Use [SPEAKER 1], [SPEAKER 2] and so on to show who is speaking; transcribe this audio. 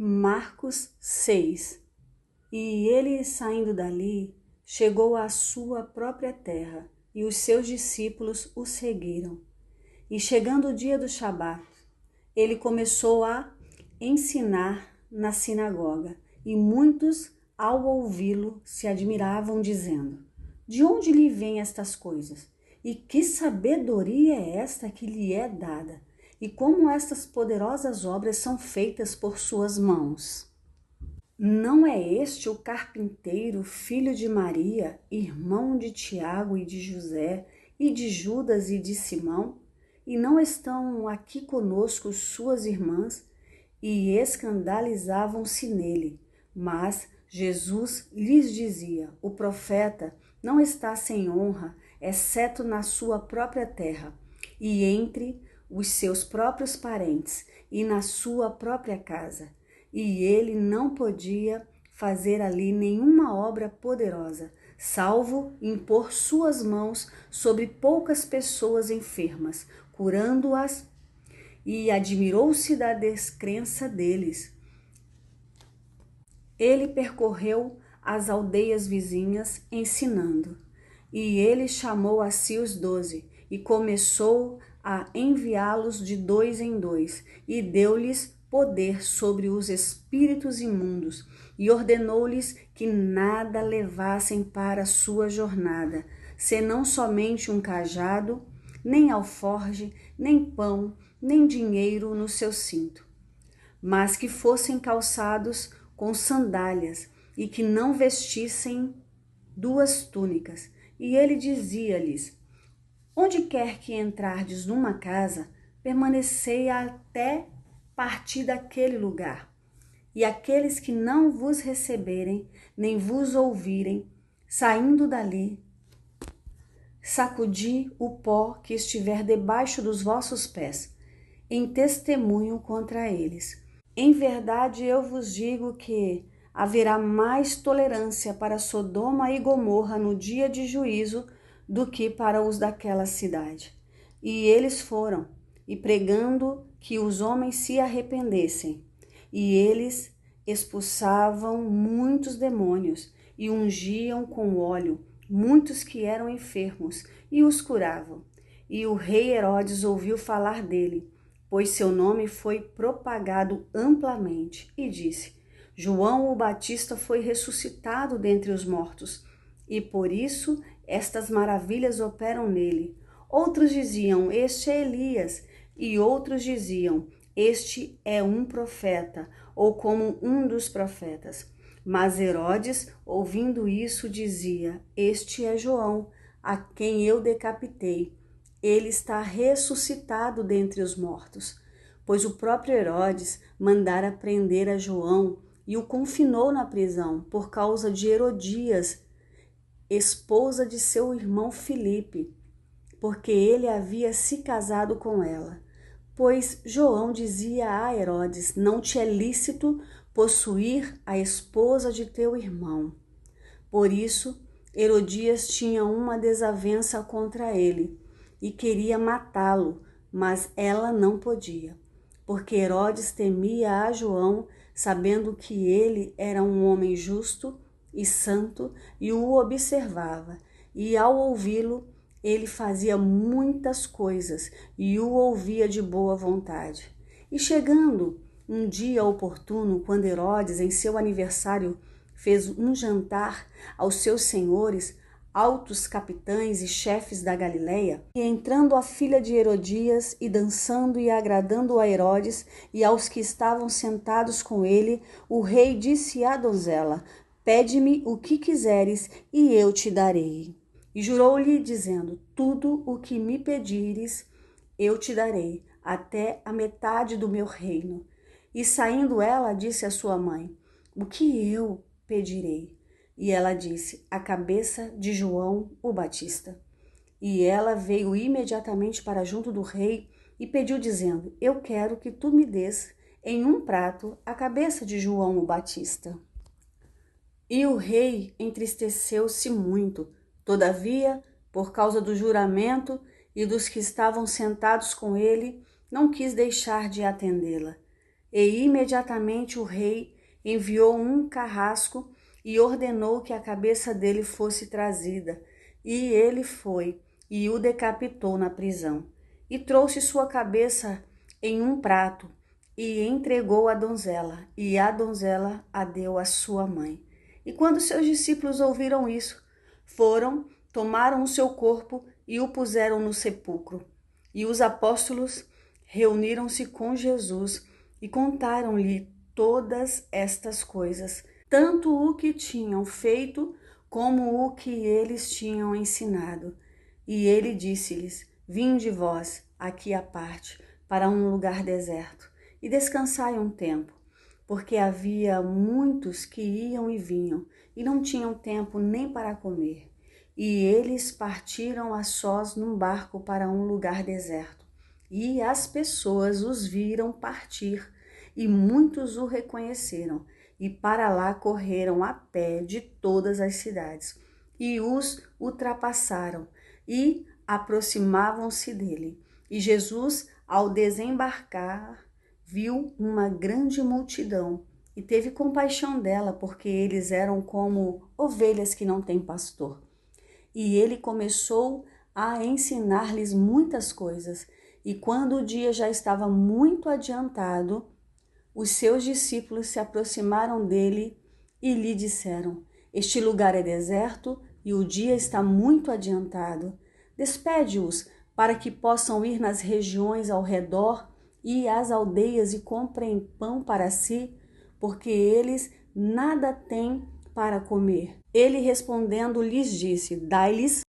[SPEAKER 1] Marcos 6. E ele, saindo dali, chegou à sua própria terra, e os seus discípulos o seguiram. E chegando o dia do Shabat, ele começou a ensinar na sinagoga, e muitos, ao ouvi-lo, se admiravam, dizendo: de onde lhe vêm estas coisas? E que sabedoria é esta que lhe é dada? E como estas poderosas obras são feitas por suas mãos? Não é este o carpinteiro, filho de Maria, irmão de Tiago e de José, e de Judas e de Simão? E não estão aqui conosco suas irmãs? E escandalizavam-se nele. Mas Jesus lhes dizia: o profeta não está sem honra, exceto na sua própria terra, e entre os seus próprios parentes, e na sua própria casa. E ele não podia fazer ali nenhuma obra poderosa, salvo impor suas mãos sobre poucas pessoas enfermas, curando-as, e admirou-se da descrença deles. Ele percorreu as aldeias vizinhas, ensinando. E ele chamou a si os 12, e começou a enviá-los de 2 em 2, e deu-lhes poder sobre os espíritos imundos, e ordenou-lhes que nada levassem para a sua jornada, senão somente um cajado, nem alforge, nem pão, nem dinheiro no seu cinto, mas que fossem calçados com sandálias, e que não vestissem 2 túnicas. E ele dizia-lhes: onde quer que entrardes numa casa, permanecei até partir daquele lugar. E aqueles que não vos receberem, nem vos ouvirem, saindo dali, sacudi o pó que estiver debaixo dos vossos pés, em testemunho contra eles. Em verdade eu vos digo que haverá mais tolerância para Sodoma e Gomorra no dia de juízo do que para os daquela cidade. E eles foram, e pregando que os homens se arrependessem, e eles expulsavam muitos demônios, e ungiam com óleo muitos que eram enfermos, e os curavam. E o rei Herodes ouviu falar dele, pois seu nome foi propagado amplamente, e disse: João o Batista foi ressuscitado dentre os mortos, e por isso estas maravilhas operam nele. Outros diziam: este é Elias, e outros diziam: este é um profeta, ou como um dos profetas. Mas Herodes, ouvindo isso, dizia: este é João, a quem eu decapitei. Ele está ressuscitado dentre os mortos. Pois o próprio Herodes mandara prender a João e o confinou na prisão por causa de Herodias, esposa de seu irmão Filipe, porque ele havia se casado com ela. Pois João dizia a Herodes: não te é lícito possuir a esposa de teu irmão. Por isso, Herodias tinha uma desavença contra ele e queria matá-lo, mas ela não podia, porque Herodes temia a João, sabendo que ele era um homem justo e santo, e o observava, e ao ouvi-lo, ele fazia muitas coisas e o ouvia de boa vontade. E chegando um dia oportuno, quando Herodes, em seu aniversário, fez um jantar aos seus senhores, altos capitães e chefes da Galileia, e entrando a filha de Herodias, e dançando e agradando a Herodes e aos que estavam sentados com ele, o rei disse à donzela: pede-me o que quiseres, e eu te darei. E jurou-lhe, dizendo: tudo o que me pedires, eu te darei, até a metade do meu reino. E saindo ela, disse à sua mãe: o que eu pedirei? E ela disse: a cabeça de João o Batista. E ela veio imediatamente para junto do rei e pediu, dizendo: eu quero que tu me des em um prato a cabeça de João o Batista. E o rei entristeceu-se muito. Todavia, por causa do juramento e dos que estavam sentados com ele, não quis deixar de atendê-la. E imediatamente o rei enviou um carrasco e ordenou que a cabeça dele fosse trazida. E ele foi e o decapitou na prisão. E trouxe sua cabeça em um prato e entregou à donzela. E a donzela a deu à sua mãe. E quando seus discípulos ouviram isso, foram, tomaram o seu corpo e o puseram no sepulcro. E os apóstolos reuniram-se com Jesus e contaram-lhe todas estas coisas, tanto o que tinham feito como o que eles tinham ensinado. E ele disse-lhes: Vinde vós aqui à parte, para um lugar deserto, e descansai um tempo, porque havia muitos que iam e vinham, e não tinham tempo nem para comer. E eles partiram a sós num barco para um lugar deserto. E as pessoas os viram partir, e muitos o reconheceram, e para lá correram a pé de todas as cidades, e os ultrapassaram, e aproximavam-se dele. E Jesus, ao desembarcar, viu uma grande multidão, e teve compaixão dela, porque eles eram como ovelhas que não têm pastor. E ele começou a ensinar-lhes muitas coisas. E quando o dia já estava muito adiantado, os seus discípulos se aproximaram dele e lhe disseram: Este lugar é deserto e o dia está muito adiantado. Despede-os para que possam ir nas regiões ao redor e às aldeias e comprem pão para si, porque eles nada têm para comer. Ele respondendo lhes disse: Dai-lhes